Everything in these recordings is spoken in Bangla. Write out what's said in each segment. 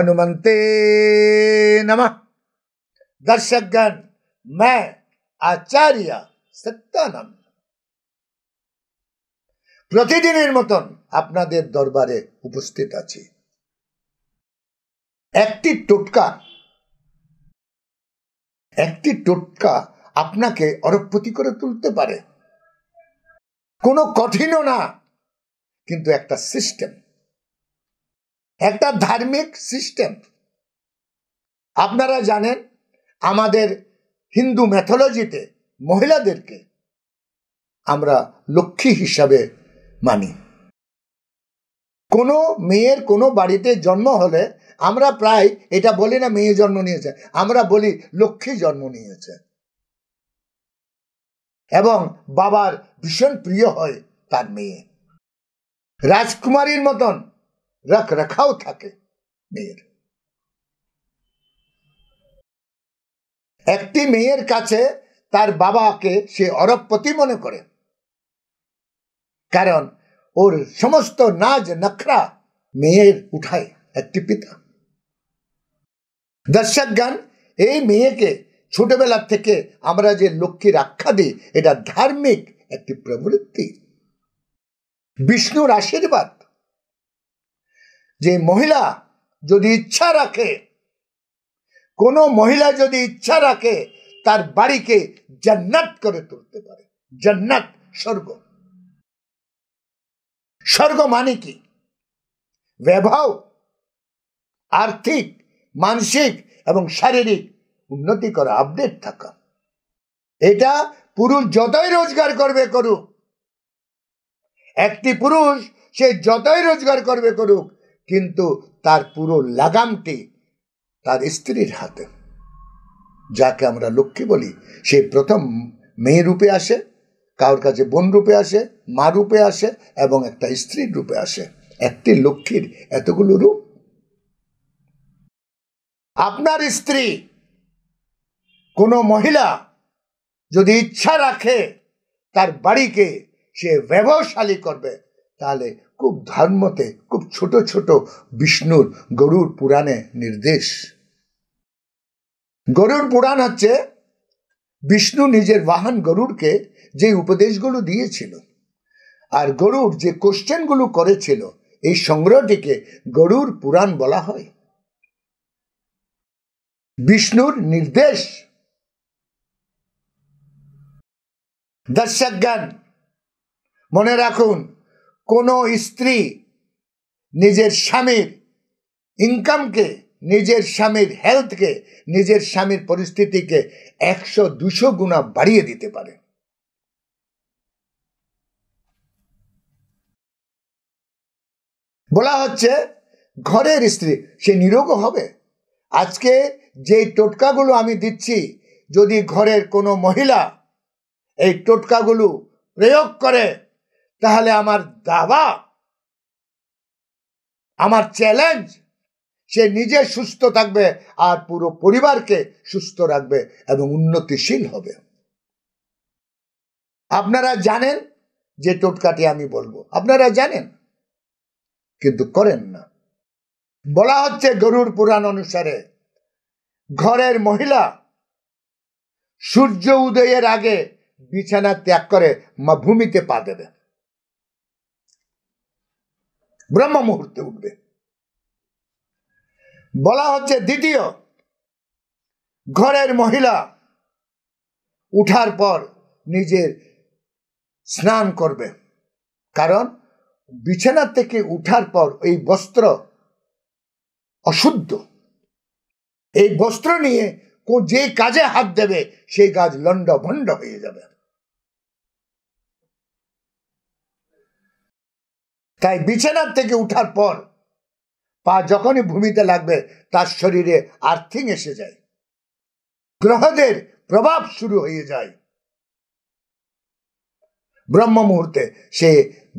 हनुमंते नमः। दर्शकगण, मैं आचार्य सत्यानंद प्रतिदिনের মতন আপনাদের দরবারে উপস্থিত আছি। একটি টোটকা আপনাকে অরবপতি করে তুলতে পারে। কোনো কঠিনও না, কিন্তু একটা সিস্টেম, একটা ধার্মিক সিস্টেম। আপনারা জানেন আমাদের হিন্দু ম্যাথোলজিতে মহিলাদেরকে আমরা লক্ষ্মী হিসাবে মানি। কোনো মেয়ের কোনো বাড়িতে জন্ম হলে আমরা প্রায় এটা বলি না মেয়ে জন্ম নিয়েছে, আমরা বলি লক্ষ্মী জন্ম নিয়েছে। এবং বাবার ভীষণ প্রিয় হয় তার মেয়ে, রাজকুমারীর মতন রখরখাও থাকে মেয়ের। একটি মেয়ের কাছে তার বাবাকে সে অরবপতি মনে করে, কারণ ওর সমস্ত নাজ নখরা মেয়ের উঠায় একটি পিতা। দর্শকগণ, এই মেয়েকে ছোটবেলা থেকে আমরা যে লক্ষ্মীর আখ্যা দিই, এটা ধার্মিক একটি প্রবৃত্তি, বিষ্ণুর আশীর্বাদ। যে মহিলা যদি ইচ্ছা রাখে, কোনো মহিলা যদি ইচ্ছা রাখে, তার বাড়িকে জান্নাত করে তুলতে পারে। জান্নাত স্বর্গ। স্বর্গ মানে কি? বৈভব, আর্থিক, মানসিক এবং শারীরিক উন্নতি করা, আপডেট থাকা। এটা পুরুষ যতই রোজগার করবে করুক, একটি পুরুষ সে যতই রোজগার করবে করুক, কিন্তু তার পুরো লাগামটি তার স্ত্রীর হাতে। যাকে আমরা লক্ষ্মী বলি, সে প্রথম মেয়ে রূপে আসে, কারোর কাছে বোন রূপে আসে, মা রূপে আসে এবং একটা স্ত্রীর রূপে আসে। একটি লক্ষ্মীর এতগুলো রূপ। আপনার স্ত্রী, কোনো মহিলা যদি ইচ্ছা রাখে তার বাড়িকে সে বৈভবশালী করবে, তাহলে খুব ধর্মতে খুব ছোট ছোট বিষ্ণুর গরুড় পুরাণে নির্দেশ। গরুড় পুরাণ হচ্ছে বিষ্ণু নিজের বাহন গরুড়কে যে উপদেশগুলো দিয়েছিল, আর গরুড় যে কোশ্চেনগুলো করেছিল, এই সংগ্রহটিকে গরুড় পুরাণ বলা হয়। বিষ্ণুর নির্দেশ। দর্শকগণ, মনে রাখুন, কোন স্ত্রী নিজের স্বামীর ইনকামকে, নিজের স্বামীর হেলথকে, নিজের স্বামীর পরিস্থিতিকে 100-200 গুণা বাড়িয়ে দিতে পারে। বলা হচ্ছে ঘরের স্ত্রী সে নিরোগ হবে। আজকে যে টোটকাগুলো আমি দিচ্ছি, যদি ঘরের কোনো মহিলা এই টোটকাগুলো প্রয়োগ করে, তাহলে আমার দাবা, আমার চ্যালেঞ্জ, সে নিজে সুস্থ থাকবে আর পুরো পরিবারকে সুস্থ রাখবে এবং উন্নতিশীল হবে। আপনারা জানেন যে টোটকাটি আমি বলবো, আপনারা জানেন, কিন্তু করেন না। বলা হচ্ছে গরুড় পুরাণ অনুসারে, ঘরের মহিলা সূর্য উদয়ের আগে বিছানা ত্যাগ করে ভূমিতে পা দেবে, ব্রহ্ম মুহূর্তে উঠবে। বলা হচ্ছে দ্বিতীয়, ঘরের মহিলা উঠার পর নিজের স্নান করবে, কারণ বিছানা থেকে উঠার পর এই বস্ত্র অশুদ্ধ। এই বস্ত্র নিয়ে যে কাজে হাত দেবে সেই কাজ লন্ড ভন্ড হয়ে যাবে। তাই বিছানার থেকে উঠার পর পা যখনই ভূমিতে লাগবে, তার শরীরে আর্থিং এসে যায়, গ্রহদের প্রভাব শুরু হয়ে যায়। ব্রহ্ম মুহূর্তে সে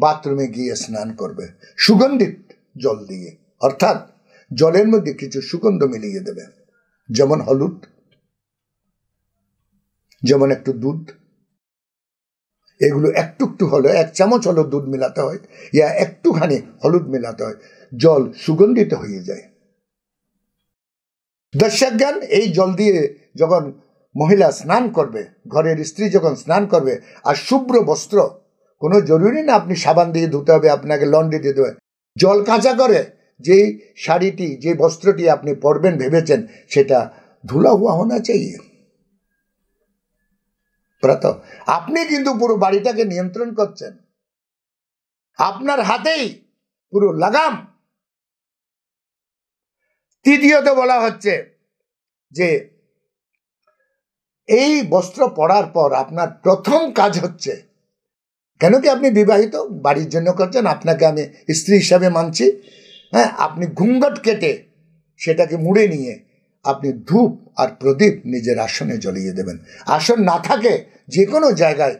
বাথরুমে গিয়ে স্নান করবে সুগন্ধিত জল দিয়ে, অর্থাৎ জলের মধ্যে কিছু সুগন্ধ মিলিয়ে দেবে, যেমন হলুদ, যেমন একটু দুধ। এগুলো একটু একটু হলে 1 চামচ হলো দুধ মিলাতে হয়, ইয়া একটুখানি হলুদ মিলাতে হয়, জল সুগন্ধিত হয়ে যায়। দর্শকগণ, এই জল দিয়ে যখন মহিলা স্নান করবে, ঘরের স্ত্রী যখন স্নান করবে, আর শুভ্র বস্ত্র, কোনো জরুরি না আপনি সাবান দিয়ে ধুতে হবে, আপনাকে লন্ড্রি দিতে হবে, জল কাঁচা করে যেই শাড়িটি, যে বস্ত্রটি আপনি পরবেন ভেবেছেন, সেটা ধুলা হুয়া হোনা চাইয়ে। প্রথম, আপনি কিন্তু পুরো বাড়িটাকে নিয়ন্ত্রণ করছেন, আপনার হাতেই পুরো লাগাম। তৃতীয়ত বলা হচ্ছে যে এই বস্ত্র পরার পর আপনার প্রথম কাজ হচ্ছে, কেন কি আপনি বিবাহিত, বাড়ির জন্য করছেন, আপনাকে আমি স্ত্রী হিসাবে মানছি, হ্যাঁ, আপনি ঘুঙ্গট কেটে সেটাকে মুড়ে নিয়ে আপনি ধূপ আর প্রদীপ নিজের আসনে জ্বলিয়ে দেবেন। আসন না থাকে যে কোনো জায়গায়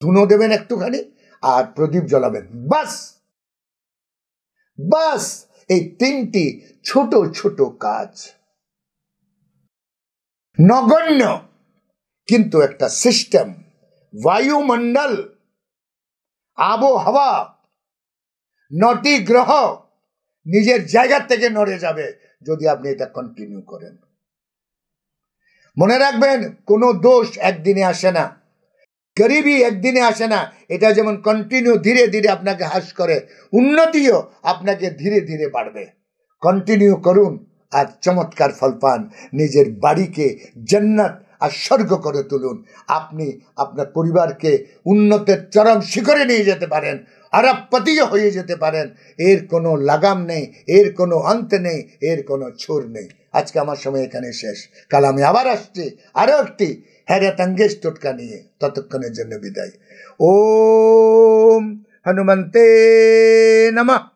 ধুনো দেবেন একটুখানি, আর প্রদীপ জ্বলাবেন। বাস বাস, এই তিনটি ছোট ছোট কাজ, নগণ্য, কিন্তু একটা সিস্টেম, বায়ুমণ্ডল, আবহাওয়া, 9টি গ্রহ নিজের জায়গা থেকে নড়ে যাবে যদি আপনি এটা কন্টিনিউ করেন। মনে রাখবেন, কোনো দোষ একদিনে আসে না, গরিবই একদিনে আসে না। এটা যেমন কন্টিনিউ ধীরে ধীরে আপনাকে হ্রাস করে, উন্নতিও আপনাকে ধীরে ধীরে বাড়বে। কন্টিনিউ করুন আর চমৎকার ফল পান। নিজের বাড়িকে জান্নাত আর স্বর্গ করে তুলুন। আপনি আপনার পরিবারকে উন্নতের চরম শিখরে নিয়ে যেতে পারেন, আরবপতিও হয়ে যেতে পারেন। এর কোনো লাগাম নেই, এর কোনো অন্ত নেই, এর কোনো ছোর নেই। আজকে আমার সময় এখানে শেষ। কাল আমি আবার আসছি আরও একটি हैरत अंगेज टोटका निये। ततक्षणेर जन्य बिदाय। ओम हनुमन्ते नमः।